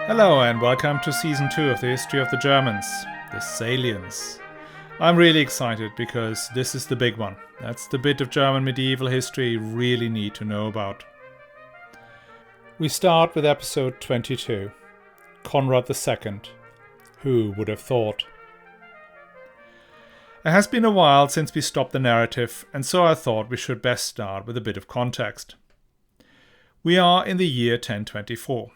Hello and welcome to Season 2 of the History of the Germans, the Salians. I'm really excited because this is the big one. That's the bit of German medieval history you really need to know about. We start with episode 22, Konrad II. Who would have thought? It has been a while since we stopped the narrative, and so I thought we should best start with a bit of context. We are in the year 1024.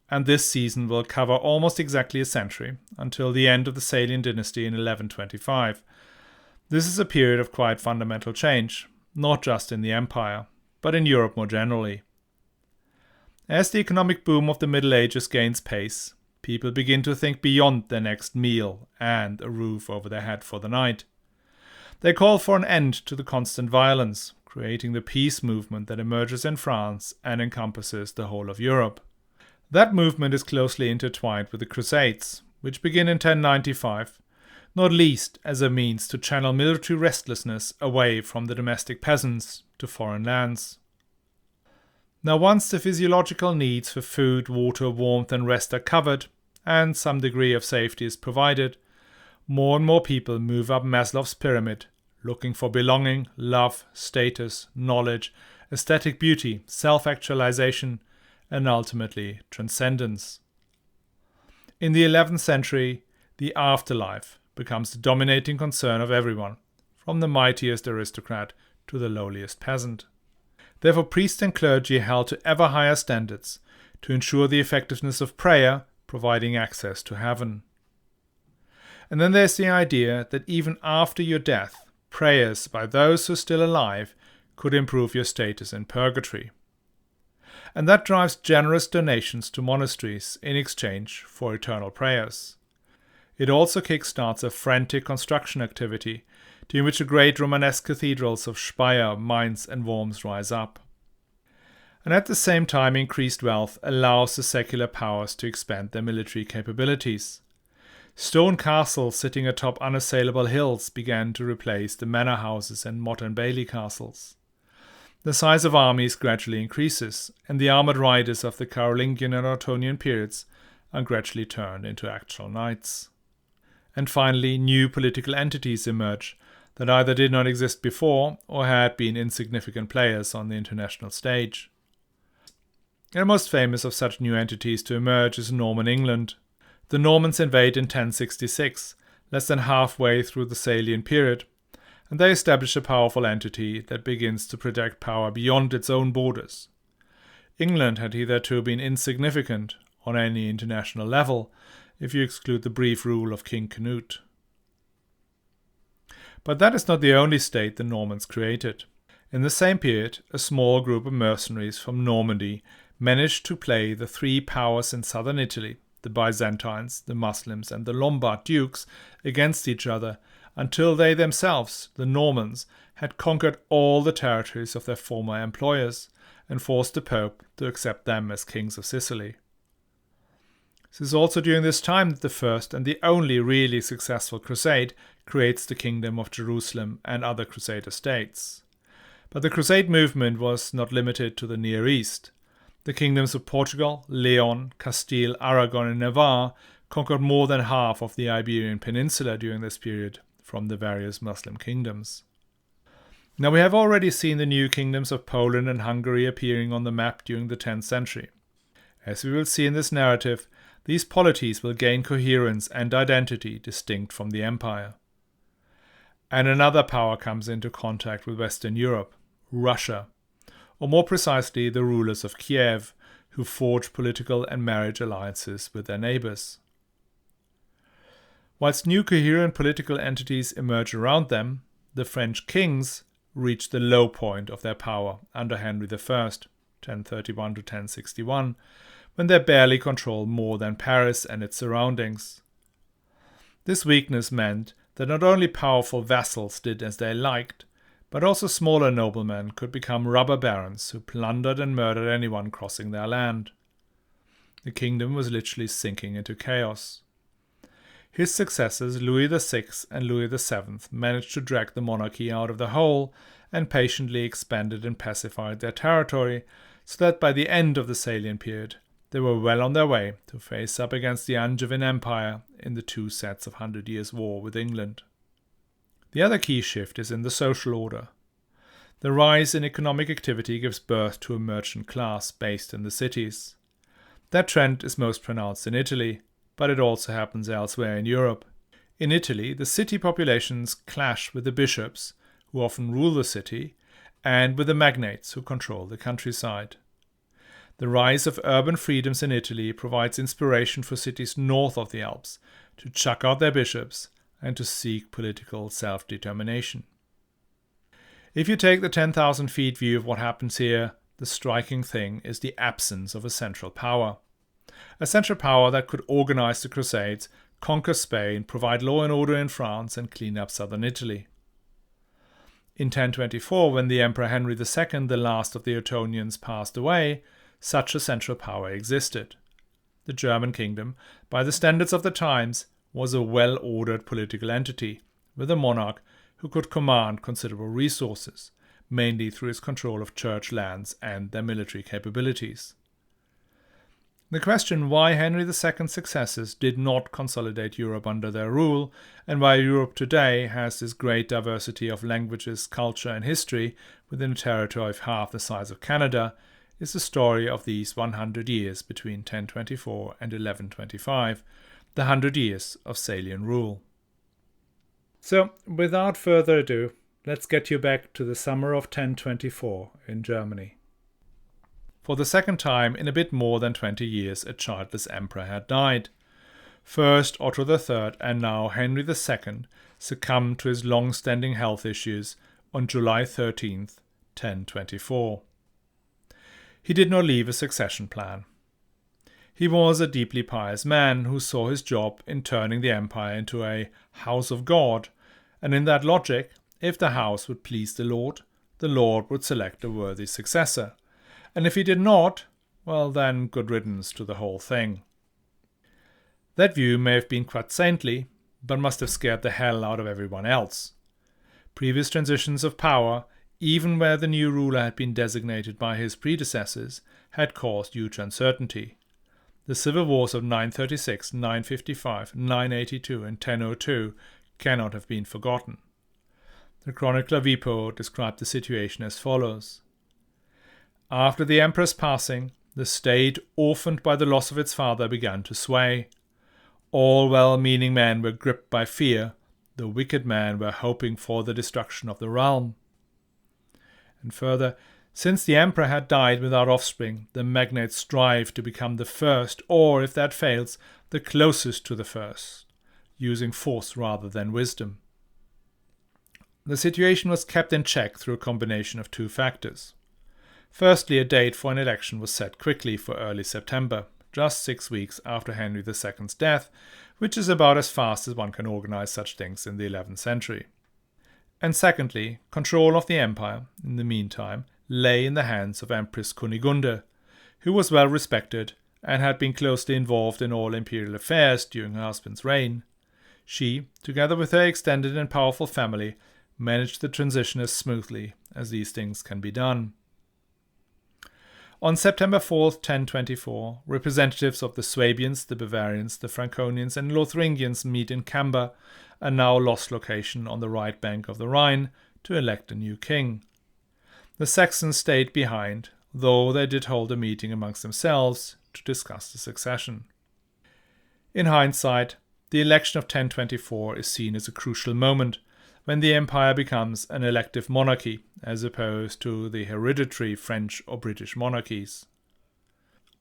And this season will cover almost exactly a century, until the end of the Salian dynasty in 1125. This is a period of quite fundamental change, not just in the empire, but in Europe more generally. As the economic boom of the Middle Ages gains pace, people begin to think beyond their next meal and a roof over their head for the night. They call for an end to the constant violence, creating the peace movement that emerges in France and encompasses the whole of Europe. That movement is closely intertwined with the Crusades, which begin in 1095, not least as a means to channel military restlessness away from the domestic peasants to foreign lands. Now, once the physiological needs for food, water, warmth and rest are covered, and some degree of safety is provided, more and more people move up Maslow's pyramid, looking for belonging, love, status, knowledge, aesthetic beauty, self-actualization, and ultimately transcendence. In the 11th century, the afterlife becomes the dominating concern of everyone, from the mightiest aristocrat to the lowliest peasant. Therefore, priests and clergy held to ever higher standards to ensure the effectiveness of prayer, providing access to heaven. And then there's the idea that even after your death, prayers by those who are still alive could improve your status in purgatory. And that drives generous donations to monasteries in exchange for eternal prayers. It also kickstarts a frantic construction activity, during which the great Romanesque cathedrals of Speyer, Mainz and Worms rise up. And at the same time, increased wealth allows the secular powers to expand their military capabilities. Stone castles sitting atop unassailable hills began to replace the manor houses and modern bailey castles. The size of armies gradually increases, and the armoured riders of the Carolingian and Ottonian periods are gradually turned into actual knights. And finally, new political entities emerge that either did not exist before or had been insignificant players on the international stage. And the most famous of such new entities to emerge is Norman England. The Normans invade in 1066, less than halfway through the Salian period, and they establish a powerful entity that begins to project power beyond its own borders. England had hitherto been insignificant on any international level, if you exclude the brief rule of King Canute. But that is not the only state the Normans created. In the same period, a small group of mercenaries from Normandy managed to play the three powers in southern Italy, the Byzantines, the Muslims and the Lombard dukes, against each other, until they themselves, the Normans, had conquered all the territories of their former employers and forced the Pope to accept them as kings of Sicily. It is also during this time that the first and the only really successful crusade creates the Kingdom of Jerusalem and other Crusader states. But the Crusade movement was not limited to the Near East. The kingdoms of Portugal, Leon, Castile, Aragon and Navarre conquered more than half of the Iberian Peninsula during this period from the various Muslim kingdoms. Now, we have already seen the new kingdoms of Poland and Hungary appearing on the map during the 10th century. As we will see in this narrative, these polities will gain coherence and identity distinct from the empire. And another power comes into contact with Western Europe, Russia, or more precisely the rulers of Kiev, who forge political and marriage alliances with their neighbors. Whilst new coherent political entities emerge around them, the French kings reach the low point of their power under Henry I, 1031 to 1061, when they barely control more than Paris and its surroundings. This weakness meant that not only powerful vassals did as they liked, but also smaller noblemen could become robber barons who plundered and murdered anyone crossing their land. The kingdom was literally sinking into chaos. His successors, Louis VI and Louis VII, managed to drag the monarchy out of the hole and patiently expanded and pacified their territory, so that by the end of the Salian period, they were well on their way to face up against the Angevin Empire in the two sets of 100 Years' War with England. The other key shift is in the social order. The rise in economic activity gives birth to a merchant class based in the cities. That trend is most pronounced in Italy, but it also happens elsewhere in Europe. In Italy, the city populations clash with the bishops, who often rule the city, and with the magnates who control the countryside. The rise of urban freedoms in Italy provides inspiration for cities north of the Alps to chuck out their bishops and to seek political self-determination. If you take the 10,000 feet view of what happens here, the striking thing is the absence of a central power. A central power that could organize the Crusades, conquer Spain, provide law and order in France, and clean up southern Italy. In 1024, when the Emperor Henry II, the last of the Ottonians, passed away, such a central power existed. The German kingdom, by the standards of the times, was a well-ordered political entity, with a monarch who could command considerable resources, mainly through his control of church lands and their military capabilities. The question why Henry II's successors did not consolidate Europe under their rule, and why Europe today has this great diversity of languages, culture, and history within a territory of half the size of Canada, is the story of these 100 years between 1024 and 1125, the 100 years of Salian rule. So, without further ado, let's get you back to the summer of 1024 in Germany. For the second time in a bit more than 20 years, a childless emperor had died. First Otto III and now Henry II succumbed to his long-standing health issues on July 13th, 1024. He did not leave a succession plan. He was a deeply pious man who saw his job in turning the empire into a house of God, and in that logic, if the house would please the Lord would select a worthy successor. And if he did not, well then, good riddance to the whole thing. That view may have been quite saintly, but must have scared the hell out of everyone else. Previous transitions of power, even where the new ruler had been designated by his predecessors, had caused huge uncertainty. The civil wars of 936, 955, 982 and 1002 cannot have been forgotten. The chronicler Wipo described the situation as follows. After the emperor's passing, the state, orphaned by the loss of its father, began to sway. All well-meaning men were gripped by fear, the wicked men were hoping for the destruction of the realm. And further, since the emperor had died without offspring, the magnates strive to become the first, or, if that fails, the closest to the first, using force rather than wisdom. The situation was kept in check through a combination of two factors. Firstly, a date for an election was set quickly for early September, just 6 weeks after Henry II's death, which is about as fast as one can organize such things in the 11th century. And secondly, control of the empire, in the meantime, lay in the hands of Empress Kunigunde, who was well respected and had been closely involved in all imperial affairs during her husband's reign. She, together with her extended and powerful family, managed the transition as smoothly as these things can be done. On September 4th, 1024, representatives of the Swabians, the Bavarians, the Franconians and Lotharingians meet in Camber, a now lost location on the right bank of the Rhine, to elect a new king. The Saxons stayed behind, though they did hold a meeting amongst themselves to discuss the succession. In hindsight, the election of 1024 is seen as a crucial moment, when the empire becomes an elective monarchy, as opposed to the hereditary French or British monarchies.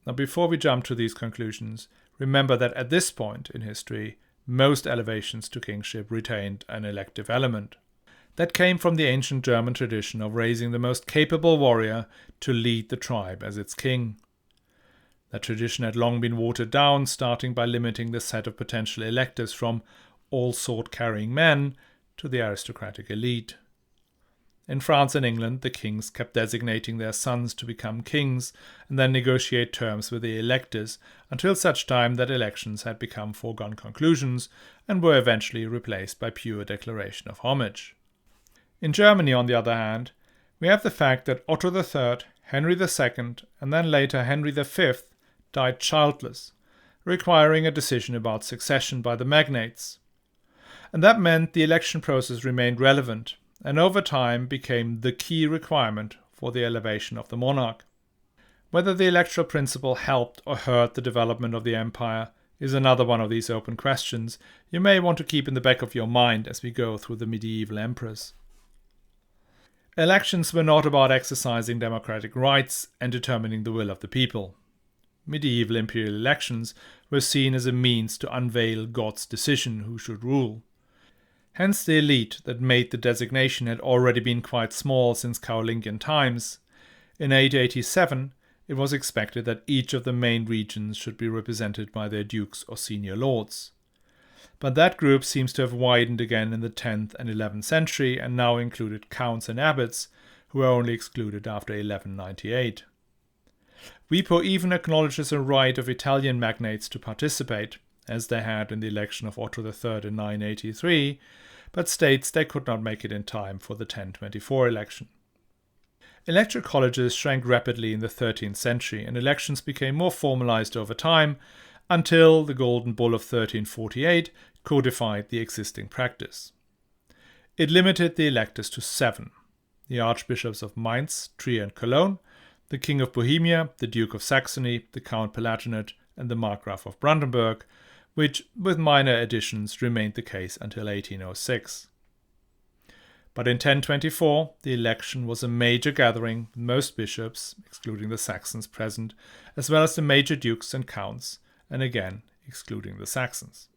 Now, before we jump to these conclusions, remember that at this point in history, most elevations to kingship retained an elective element. That came from the ancient German tradition of raising the most capable warrior to lead the tribe as its king. That tradition had long been watered down, starting by limiting the set of potential electors from all sword-carrying men to the aristocratic elite. In France and England, the kings kept designating their sons to become kings and then negotiate terms with the electors until such time that elections had become foregone conclusions and were eventually replaced by pure declaration of homage. In Germany, on the other hand, we have the fact that Otto III, Henry II, and then later Henry V died childless, requiring a decision about succession by the magnates. And that meant the election process remained relevant, and over time became the key requirement for the elevation of the monarch. Whether the electoral principle helped or hurt the development of the empire is another one of these open questions you may want to keep in the back of your mind as we go through the medieval emperors. Elections were not about exercising democratic rights and determining the will of the people. Medieval imperial elections were seen as a means to unveil God's decision who should rule. Hence the elite that made the designation had already been quite small since Carolingian times. In 887, it was expected that each of the main regions should be represented by their dukes or senior lords. But that group seems to have widened again in the 10th and 11th century and now included counts and abbots, who were only excluded after 1198. WIPO even acknowledges a right of Italian magnates to participate, as they had in the election of Otto III in 983, but states they could not make it in time for the 1024 election. Electoral colleges shrank rapidly in the 13th century, and elections became more formalized over time until the Golden Bull of 1348 codified the existing practice. It limited the electors to 7: the archbishops of Mainz, Trier and Cologne, the King of Bohemia, the Duke of Saxony, the Count Palatinate and the Markgraf of Brandenburg, which, with minor additions, remained the case until 1806. But in 1024, the election was a major gathering with most bishops, excluding the Saxons present, as well as the major dukes and counts, and again excluding the Saxons.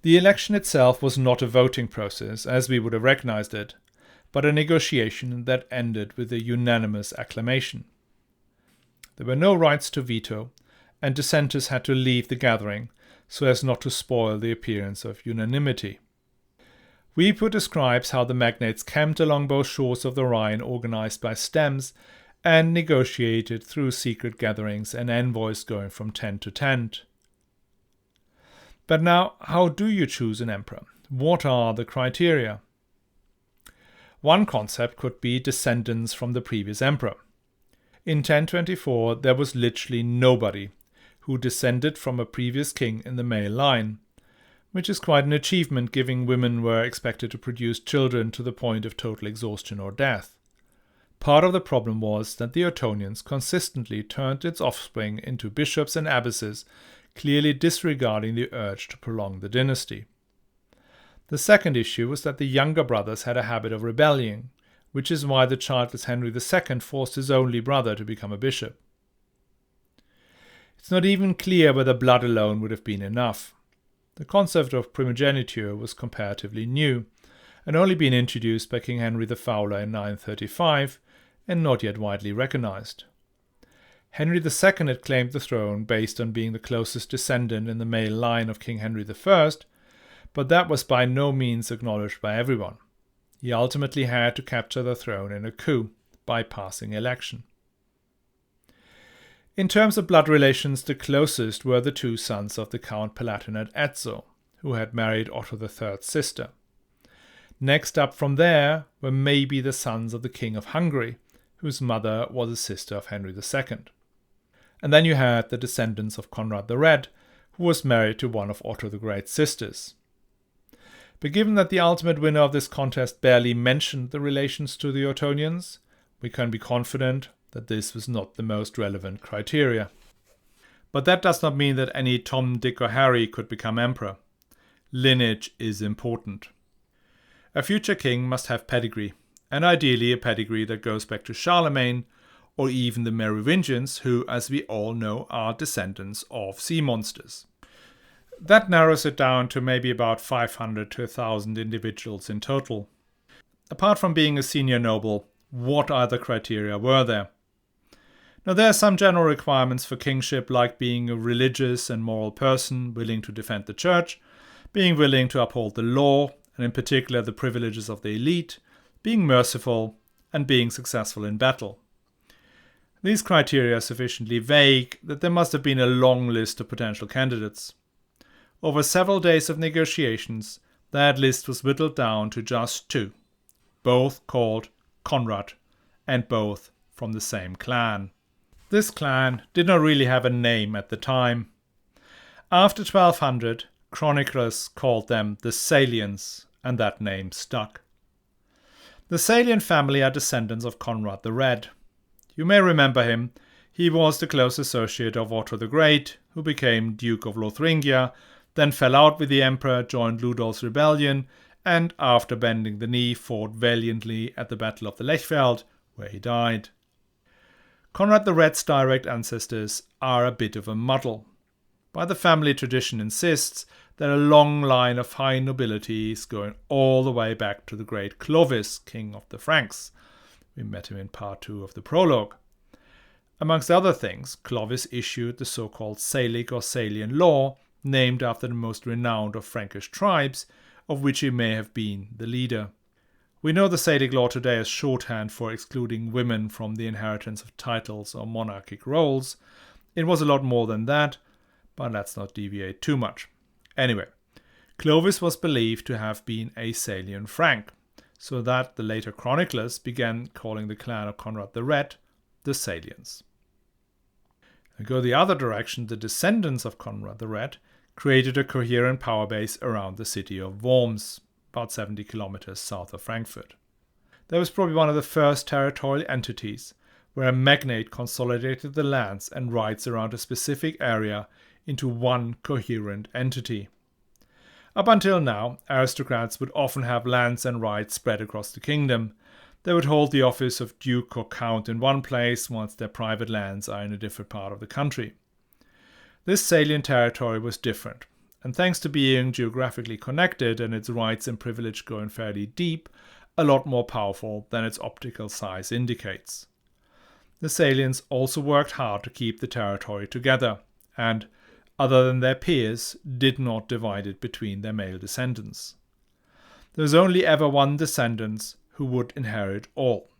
The election itself was not a voting process, as we would have recognized it, but a negotiation that ended with a unanimous acclamation. There were no rights to veto, and dissenters had to leave the gathering so as not to spoil the appearance of unanimity. WIPO describes how the magnates camped along both shores of the Rhine organized by stems and negotiated through secret gatherings and envoys going from tent to tent. But now, how do you choose an emperor? What are the criteria? One concept could be descendants from the previous emperor. In 1024, there was literally nobody who descended from a previous king in the male line, which is quite an achievement given women were expected to produce children to the point of total exhaustion or death. Part of the problem was that the Ottonians consistently turned its offspring into bishops and abbesses, clearly disregarding the urge to prolong the dynasty. The second issue was that the younger brothers had a habit of rebelling, which is why the childless Henry II forced his only brother to become a bishop. It's not even clear whether blood alone would have been enough. The concept of primogeniture was comparatively new, and only been introduced by King Henry the Fowler in 935, and not yet widely recognized. Henry II had claimed the throne based on being the closest descendant in the male line of King Henry I, but that was by no means acknowledged by everyone. He ultimately had to capture the throne in a coup, bypassing election. In terms of blood relations, the closest were the two sons of the Count Palatinate Etzo, who had married Otto III's sister. Next up from there were maybe the sons of the King of Hungary, whose mother was a sister of Henry II. And then you had the descendants of Conrad the Red, who was married to one of Otto the Great's sisters. But given that the ultimate winner of this contest barely mentioned the relations to the Ottonians, we can be confident that this was not the most relevant criteria. But that does not mean that any Tom, Dick or Harry could become emperor. Lineage is important. A future king must have pedigree, and ideally a pedigree that goes back to Charlemagne, or even the Merovingians, who, as we all know, are descendants of sea monsters. That narrows it down to maybe about 500 to 1,000 individuals in total. Apart from being a senior noble, what other criteria were there? Now, there are some general requirements for kingship, like being a religious and moral person willing to defend the church, being willing to uphold the law, and in particular the privileges of the elite, being merciful, and being successful in battle. These criteria are sufficiently vague that there must have been a long list of potential candidates. Over several days of negotiations, that list was whittled down to just 2, both called Konrad, and both from the same clan. This clan did not really have a name at the time. After 1200, chroniclers called them the Salians, and that name stuck. The Salian family are descendants of Conrad the Red. You may remember him. He was the close associate of Otto the Great, who became Duke of Lotharingia, then fell out with the emperor, joined Ludolf's rebellion, and after bending the knee fought valiantly at the Battle of the Lechfeld, where he died. Conrad the Red's direct ancestors are a bit of a muddle. But the family tradition insists that a long line of high nobility is going all the way back to the great Clovis, king of the Franks. We met him in part 2 of the prologue. Amongst other things, Clovis issued the so-called Salic or Salian law, named after the most renowned of Frankish tribes, of which he may have been the leader. We know the Salic law today as shorthand for excluding women from the inheritance of titles or monarchic roles. It was a lot more than that, but let's not deviate too much. Anyway, Clovis was believed to have been a Salian Frank, so that the later chroniclers began calling the clan of Conrad the Red the Salians. And go the other direction, the descendants of Conrad the Red created a coherent power base around the city of Worms, about 70 kilometers south of Frankfurt. That was probably one of the first territorial entities where a magnate consolidated the lands and rights around a specific area into one coherent entity. Up until now, aristocrats would often have lands and rights spread across the kingdom. They would hold the office of duke or count in one place once their private lands are in a different part of the country. This Salian territory was different, and thanks to being geographically connected and its rights and privilege going fairly deep, a lot more powerful than its optical size indicates. The Salians also worked hard to keep the territory together, and, other than their peers, did not divide it between their male descendants. There was only ever one descendant who would inherit all.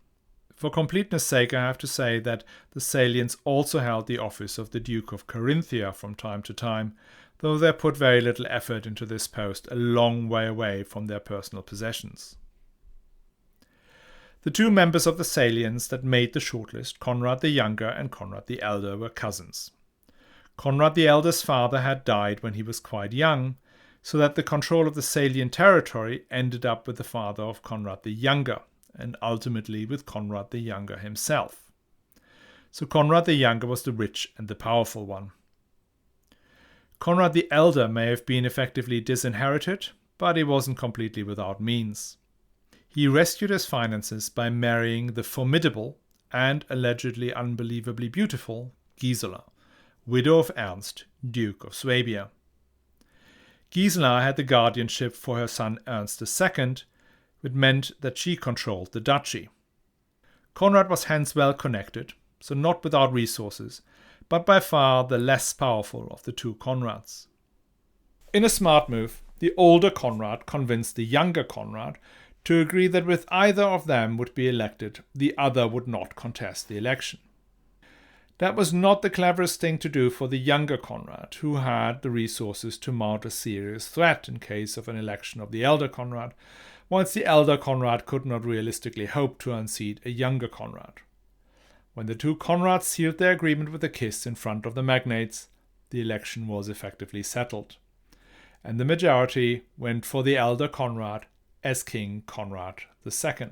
For completeness' sake, I have to say that the Salians also held the office of the Duke of Carinthia from time to time, though they put very little effort into this post a long way away from their personal possessions. The two members of the Salians that made the shortlist, Conrad the Younger and Conrad the Elder, were cousins. Conrad the Elder's father had died when he was quite young, so that the control of the Salian territory ended up with the father of Conrad the Younger, and ultimately with Conrad the Younger himself. So Conrad the Younger was the rich and the powerful one. Conrad the Elder may have been effectively disinherited, but he wasn't completely without means. He rescued his finances by marrying the formidable and allegedly unbelievably beautiful Gisela, widow of Ernst, Duke of Swabia. Gisela had the guardianship for her son Ernst II, which meant that she controlled the duchy. Conrad was hence well connected, so not without resources, but by far the less powerful of the two Conrads. In a smart move, the older Conrad convinced the younger Conrad to agree that with either of them would be elected, the other would not contest the election. That was not the cleverest thing to do for the younger Conrad, who had the resources to mount a serious threat in case of an election of the elder Conrad, once the elder Conrad could not realistically hope to unseat a younger Conrad. When the two Conrads sealed their agreement with a kiss in front of the magnates, the election was effectively settled, and the majority went for the elder Conrad as King Conrad II.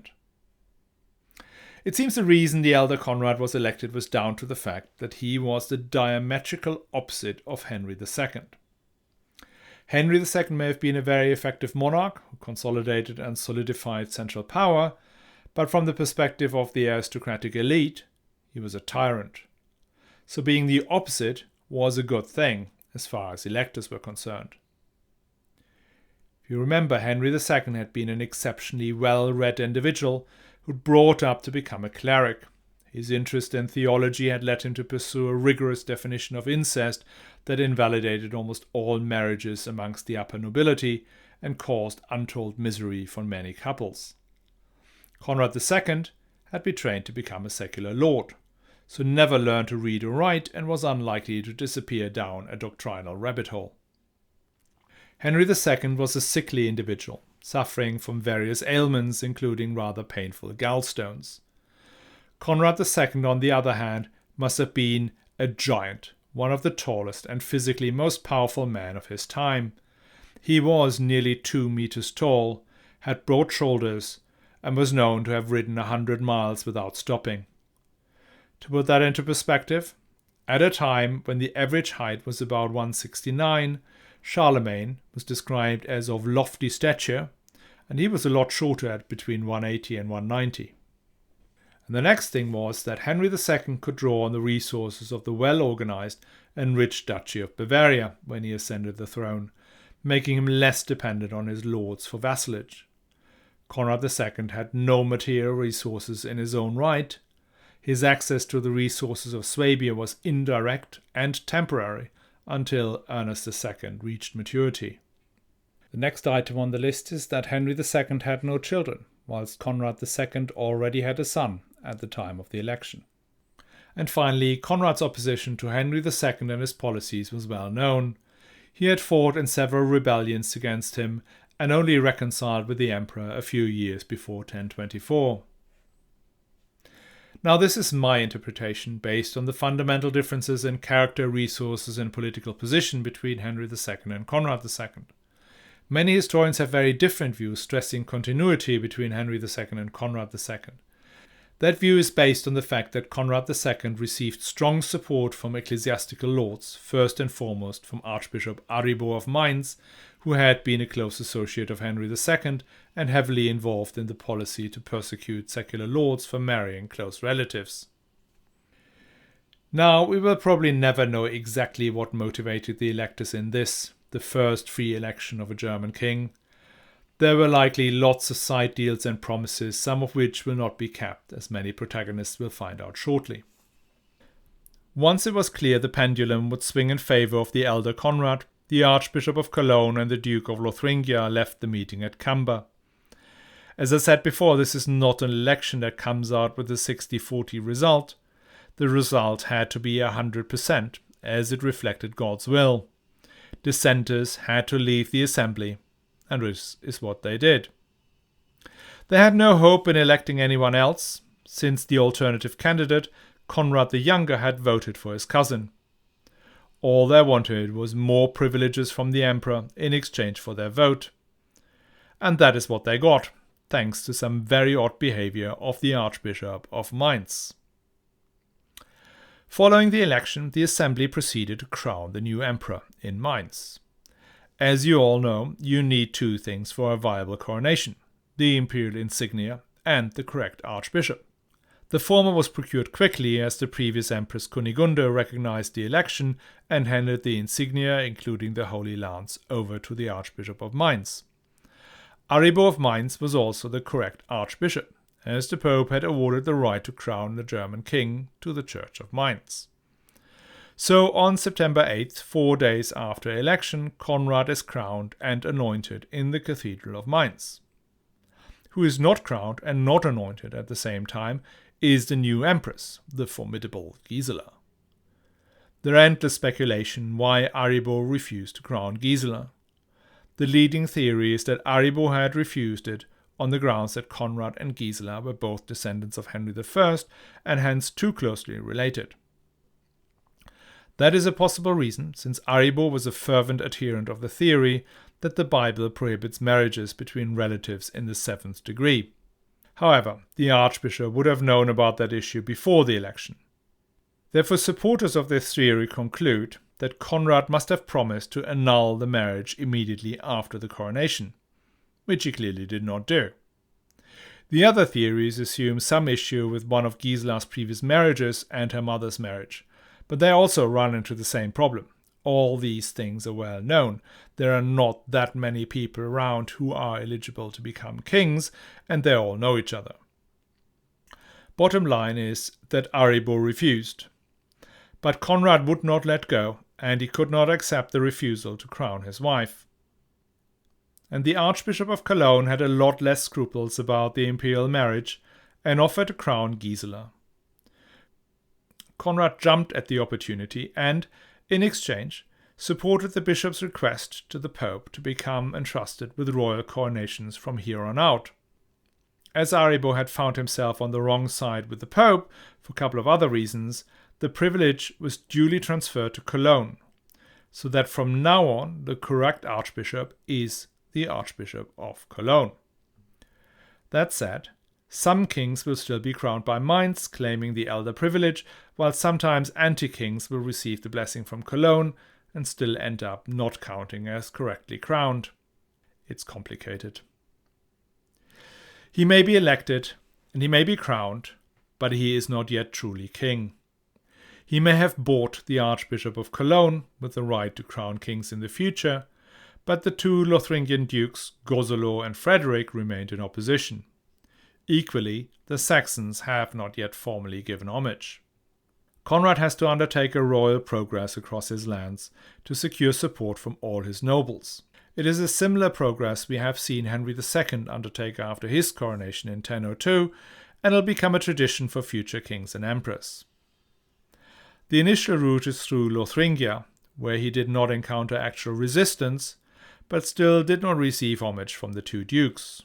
It seems the reason the elder Conrad was elected was down to the fact that he was the diametrical opposite of Henry II. Henry II may have been a very effective monarch who consolidated and solidified central power, but from the perspective of the aristocratic elite, he was a tyrant. So being the opposite was a good thing as far as electors were concerned. If you remember, Henry II had been an exceptionally well-read individual who'd brought up to become a cleric. His interest in theology had led him to pursue a rigorous definition of incest that invalidated almost all marriages amongst the upper nobility and caused untold misery for many couples. Conrad II had been trained to become a secular lord, so never learned to read or write and was unlikely to disappear down a doctrinal rabbit hole. Henry II was a sickly individual, suffering from various ailments, including rather painful gallstones. Conrad II, on the other hand, must have been a giant, one of the tallest and physically most powerful men of his time. He was nearly 2 meters tall, had broad shoulders, and was known to have ridden 100 miles without stopping. To put that into perspective, at a time when the average height was about 169, Charlemagne was described as of lofty stature, and he was a lot shorter at between 180 and 190. And the next thing was that Henry II could draw on the resources of the well-organized and rich Duchy of Bavaria when he ascended the throne, making him less dependent on his lords for vassalage. Konrad II had no material resources in his own right. His access to the resources of Swabia was indirect and temporary until Ernest II reached maturity. The next item on the list is that Henry II had no children, whilst Konrad II already had a son at the time of the election. And finally, Konrad's opposition to Henry II and his policies was well known. He had fought in several rebellions against him and only reconciled with the emperor a few years before 1024. Now, this is my interpretation based on the fundamental differences in character, resources, and political position between Henry II and Konrad II. Many historians have very different views, stressing continuity between Henry II and Konrad II. That view is based on the fact that Konrad II received strong support from ecclesiastical lords, first and foremost from Archbishop Aribo of Mainz, who had been a close associate of Henry II and heavily involved in the policy to persecute secular lords for marrying close relatives. Now, we will probably never know exactly what motivated the electors in this, the first free election of a German king. There were likely lots of side deals and promises, some of which will not be kept, as many protagonists will find out shortly. Once it was clear the pendulum would swing in favour of the elder Conrad, the Archbishop of Cologne and the Duke of Lotharingia left the meeting at Camber. As I said before, this is not an election that comes out with a 60-40 result. The result had to be 100%, as it reflected God's will. Dissenters had to leave the assembly, and this is what they did. They had no hope in electing anyone else, since the alternative candidate, Conrad the Younger, had voted for his cousin. All they wanted was more privileges from the emperor in exchange for their vote. And that is what they got, thanks to some very odd behavior of the Archbishop of Mainz. Following the election, the assembly proceeded to crown the new emperor in Mainz. As you all know, you need two things for a viable coronation: the imperial insignia and the correct archbishop. The former was procured quickly, as the previous Empress Kunigunde recognized the election and handed the insignia, including the Holy Lance, over to the Archbishop of Mainz. Aribo of Mainz was also the correct archbishop, as the Pope had awarded the right to crown the German king to the Church of Mainz. So on September 8th, 4 days after election, Conrad is crowned and anointed in the Cathedral of Mainz. Who is not crowned and not anointed at the same time is the new empress, the formidable Gisela. There are endless speculation why Aribo refused to crown Gisela. The leading theory is that Aribo had refused it on the grounds that Conrad and Gisela were both descendants of Henry I and hence too closely related. That is a possible reason, since Aribo was a fervent adherent of the theory that the Bible prohibits marriages between relatives in the 7th degree. However, the Archbishop would have known about that issue before the election. Therefore, supporters of this theory conclude that Conrad must have promised to annul the marriage immediately after the coronation, which he clearly did not do. The other theories assume some issue with one of Gisela's previous marriages and her mother's marriage, but they also run into the same problem. All these things are well known. There are not that many people around who are eligible to become kings, and they all know each other. Bottom line is that Aribo refused. But Conrad would not let go, and he could not accept the refusal to crown his wife. And the Archbishop of Cologne had a lot less scruples about the imperial marriage and offered to crown Gisela. Conrad jumped at the opportunity and, in exchange, supported the bishop's request to the Pope to become entrusted with royal coronations from here on out. As Aribo had found himself on the wrong side with the Pope for a couple of other reasons, the privilege was duly transferred to Cologne, so that from now on the correct archbishop is the Archbishop of Cologne. That said, some kings will still be crowned by Mainz, claiming the elder privilege, while sometimes anti-kings will receive the blessing from Cologne and still end up not counting as correctly crowned. It's complicated. He may be elected and he may be crowned, but he is not yet truly king. He may have bought the Archbishop of Cologne with the right to crown kings in the future, but the two Lotharingian dukes, Gosolo and Frederick, remained in opposition. Equally, the Saxons have not yet formally given homage. Conrad has to undertake a royal progress across his lands to secure support from all his nobles. It is a similar progress we have seen Henry II undertake after his coronation in 1002, and will become a tradition for future kings and emperors. The initial route is through Lotharingia, where he did not encounter actual resistance, but still did not receive homage from the two dukes.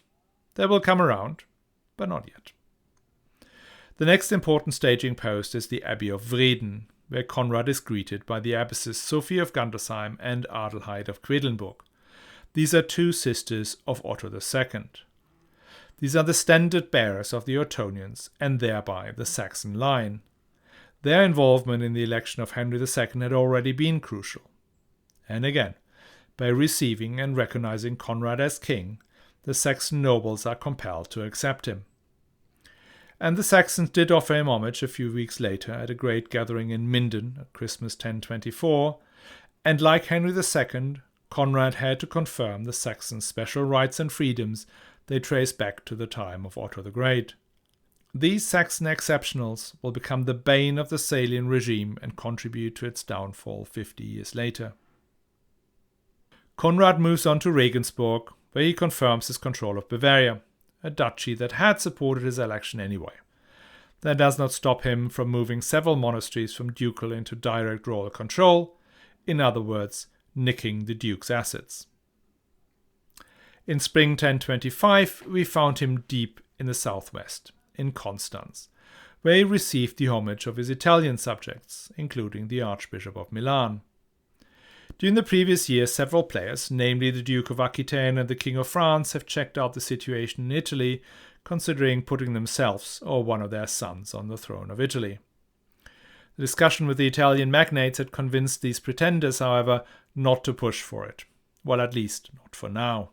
They will come around, but not yet. The next important staging post is the Abbey of Vreden, where Conrad is greeted by the abbesses Sophie of Gandersheim and Adelheid of Quedlinburg. These are two sisters of Otto II. These are the standard bearers of the Ottonians and thereby the Saxon line. Their involvement in the election of Henry II had already been crucial. And again, by receiving and recognizing Conrad as king, the Saxon nobles are compelled to accept him. And the Saxons did offer him homage a few weeks later at a great gathering in Minden at Christmas 1024, and like Henry II, Conrad had to confirm the Saxons' special rights and freedoms they trace back to the time of Otto the Great. These Saxon exceptionals will become the bane of the Salian regime and contribute to its downfall 50 years later. Conrad moves on to Regensburg, where he confirms his control of Bavaria, a duchy that had supported his election anyway. That does not stop him from moving several monasteries from ducal into direct royal control, in other words, nicking the duke's assets. In spring 1025, we found him deep in the southwest, in Constance, where he received the homage of his Italian subjects, including the Archbishop of Milan. During the previous year, several players, namely the Duke of Aquitaine and the King of France, have checked out the situation in Italy, considering putting themselves or one of their sons on the throne of Italy. The discussion with the Italian magnates had convinced these pretenders, however, not to push for it. Well, at least not for now.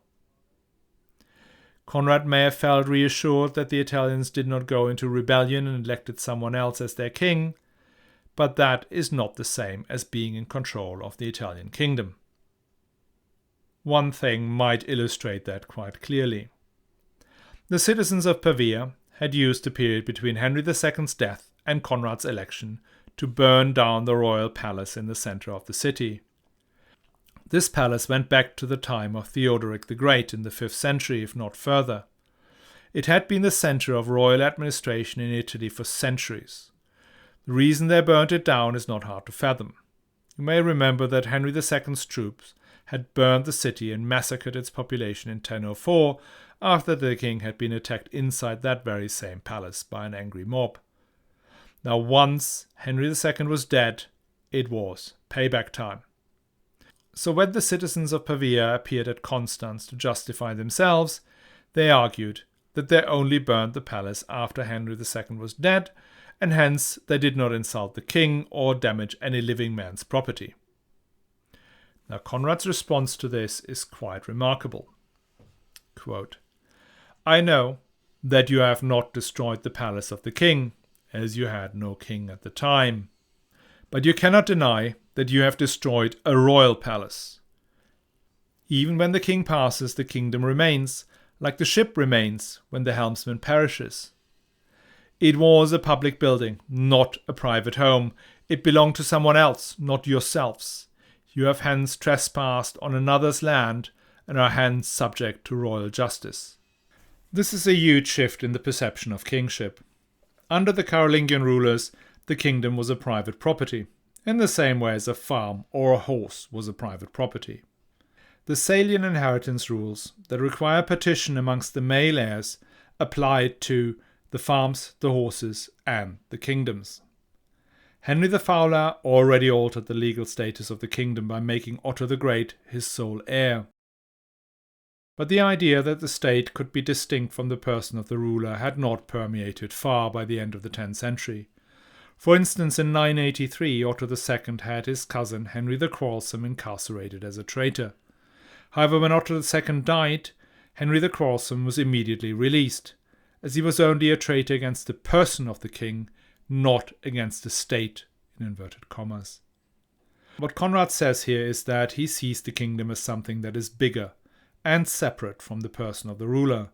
Conrad may have felt reassured that the Italians did not go into rebellion and elected someone else as their king, but that is not the same as being in control of the Italian kingdom. One thing might illustrate that quite clearly. The citizens of Pavia had used the period between Henry II's death and Conrad's election to burn down the royal palace in the center of the city. This palace went back to the time of Theodoric the Great in the 5th century, if not further. It had been the center of royal administration in Italy for centuries. The reason they burnt it down is not hard to fathom. You may remember that Henry II's troops had burned the city and massacred its population in 1004 after the king had been attacked inside that very same palace by an angry mob. Now once Henry II was dead, it was payback time. So when the citizens of Pavia appeared at Constance to justify themselves, they argued that they only burned the palace after Henry II was dead, and hence they did not insult the king or damage any living man's property. Now Conrad's response to this is quite remarkable. Quote, "I know that you have not destroyed the palace of the king, as you had no king at the time. But you cannot deny that you have destroyed a royal palace. Even when the king passes, the kingdom remains, like the ship remains when the helmsman perishes. It was a public building, not a private home. It belonged to someone else, not yourselves. You have hence trespassed on another's land and are hence subject to royal justice." This is a huge shift in the perception of kingship. Under the Carolingian rulers, the kingdom was a private property, in the same way as a farm or a horse was a private property. The Salian inheritance rules that require partition amongst the male heirs applied to the farms, the horses, and the kingdoms. Henry the Fowler already altered the legal status of the kingdom by making Otto the Great his sole heir. But the idea that the state could be distinct from the person of the ruler had not permeated far by the end of the 10th century. For instance, in 983, Otto II had his cousin Henry the Quarrelsome incarcerated as a traitor. However, when Otto II died, Henry the Quarrelsome was immediately released, as he was only a traitor against the person of the king, not against the state, in inverted commas. What Conrad says here is that he sees the kingdom as something that is bigger and separate from the person of the ruler,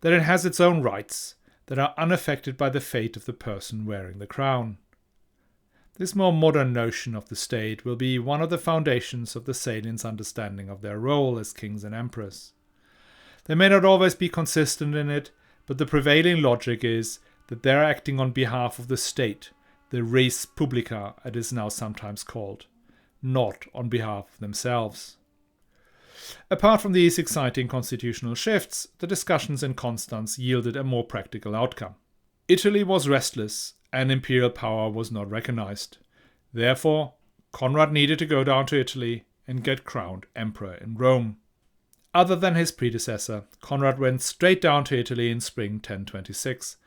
that it has its own rights that are unaffected by the fate of the person wearing the crown. This more modern notion of the state will be one of the foundations of the Salians' understanding of their role as kings and emperors. They may not always be consistent in it, but the prevailing logic is that they are acting on behalf of the state, the res publica it is now sometimes called, not on behalf of themselves. Apart from these exciting constitutional shifts, the discussions in Constance yielded a more practical outcome. Italy was restless, and imperial power was not recognized. Therefore, Conrad needed to go down to Italy and get crowned emperor in Rome. Other than his predecessor, Conrad went straight down to Italy in spring 1026,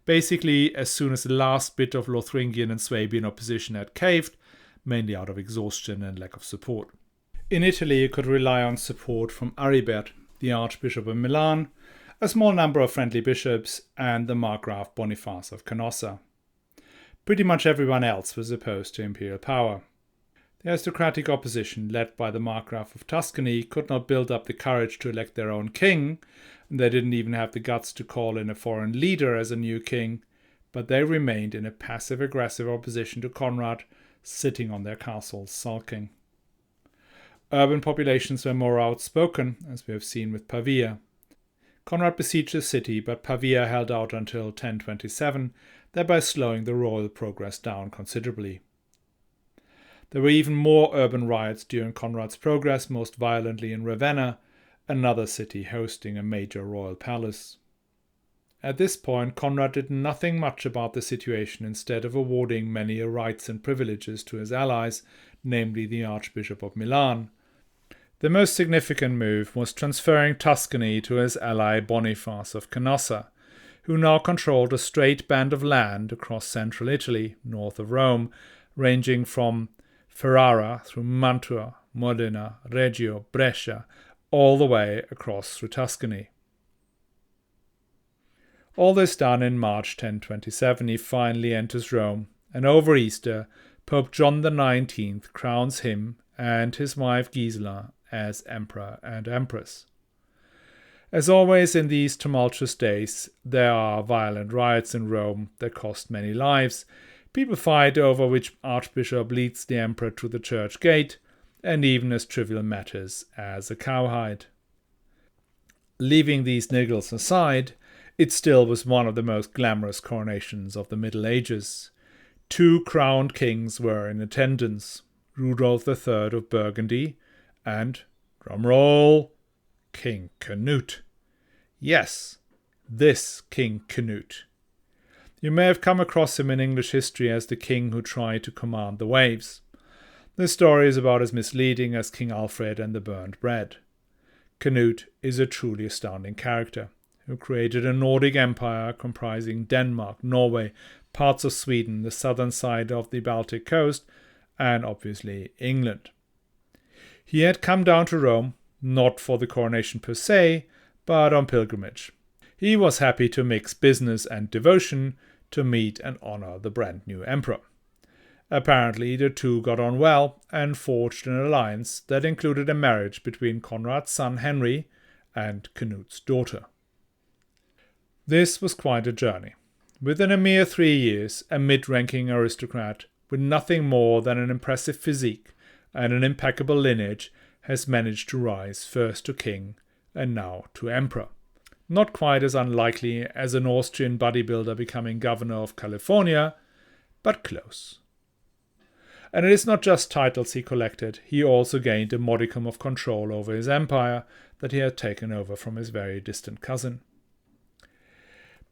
basically as soon as the last bit of Lothringian and Swabian opposition had caved, mainly out of exhaustion and lack of support. In Italy, you could rely on support from Aribert, the Archbishop of Milan, a small number of friendly bishops, and the Markgraf Boniface of Canossa. Pretty much everyone else was opposed to imperial power. The aristocratic opposition, led by the Markgraf of Tuscany, could not build up the courage to elect their own king, and they didn't even have the guts to call in a foreign leader as a new king, but they remained in a passive-aggressive opposition to Conrad, sitting on their castles sulking. Urban populations were more outspoken, as we have seen with Pavia. Conrad besieged the city, but Pavia held out until 1027, thereby slowing the royal progress down considerably. There were even more urban riots during Conrad's progress, most violently in Ravenna, another city hosting a major royal palace. At this point, Conrad did nothing much about the situation, instead of awarding many rights and privileges to his allies, namely the Archbishop of Milan. The most significant move was transferring Tuscany to his ally Boniface of Canossa, who now controlled a straight band of land across central Italy, north of Rome, ranging from Ferrara through Mantua, Modena, Reggio, Brescia, all the way across through Tuscany. All this done in March 1027, he finally enters Rome, and over Easter, Pope John XIX crowns him and his wife Gisela as emperor and empress. As always in these tumultuous days, there are violent riots in Rome that cost many lives. People fight over which archbishop leads the emperor to the church gate, and even as trivial matters as a cowhide. Leaving these niggles aside, it still was one of the most glamorous coronations of the Middle Ages. 2 crowned kings were in attendance, Rudolf III of Burgundy and, drumroll, King Canute. Yes, this King Canute. You may have come across him in English history as the king who tried to command the waves. The story is about as misleading as King Alfred and the burnt bread. Canute is a truly astounding character, who created a Nordic empire comprising Denmark, Norway, parts of Sweden, the southern side of the Baltic coast, and obviously England. He had come down to Rome, not for the coronation per se, but on pilgrimage. He was happy to mix business and devotion to meet and honor the brand new emperor. Apparently the two got on well and forged an alliance that included a marriage between Conrad's son Henry and Canute's daughter. This was quite a journey. Within a mere 3 years, a mid-ranking aristocrat with nothing more than an impressive physique and an impeccable lineage has managed to rise first to king and now to emperor. Not quite as unlikely as an Austrian bodybuilder becoming governor of California, but close. And it is not just titles he collected, he also gained a modicum of control over his empire that he had taken over from his very distant cousin.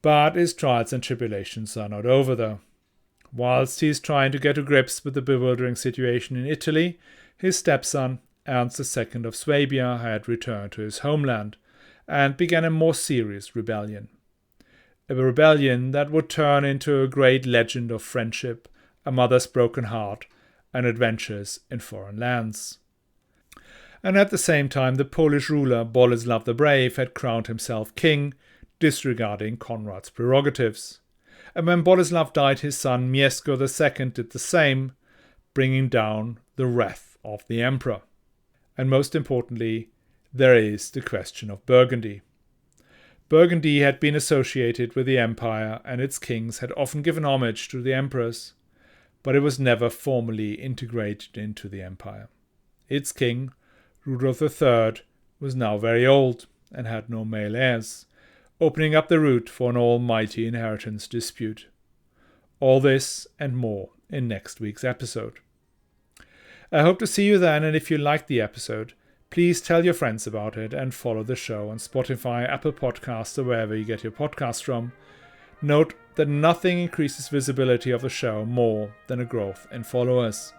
But his trials and tribulations are not over though. Whilst he's trying to get to grips with the bewildering situation in Italy, his stepson, Ernst II of Swabia, had returned to his homeland and began a more serious rebellion. A rebellion that would turn into a great legend of friendship, a mother's broken heart, and adventures in foreign lands. And at the same time, the Polish ruler Boleslav the Brave had crowned himself king, disregarding Konrad's prerogatives. And when Boleslav died, his son Mieszko II did the same, bringing down the wrath of the emperor. And most importantly, there is the question of Burgundy. Burgundy had been associated with the empire, and its kings had often given homage to the emperors, but it was never formally integrated into the empire. Its king, Rudolf III, was now very old and had no male heirs, opening up the route for an almighty inheritance dispute. All this and more in next week's episode. I hope to see you then, and if you liked the episode, please tell your friends about it and follow the show on Spotify, Apple Podcasts, or wherever you get your podcasts from. Note that nothing increases visibility of the show more than a growth in followers.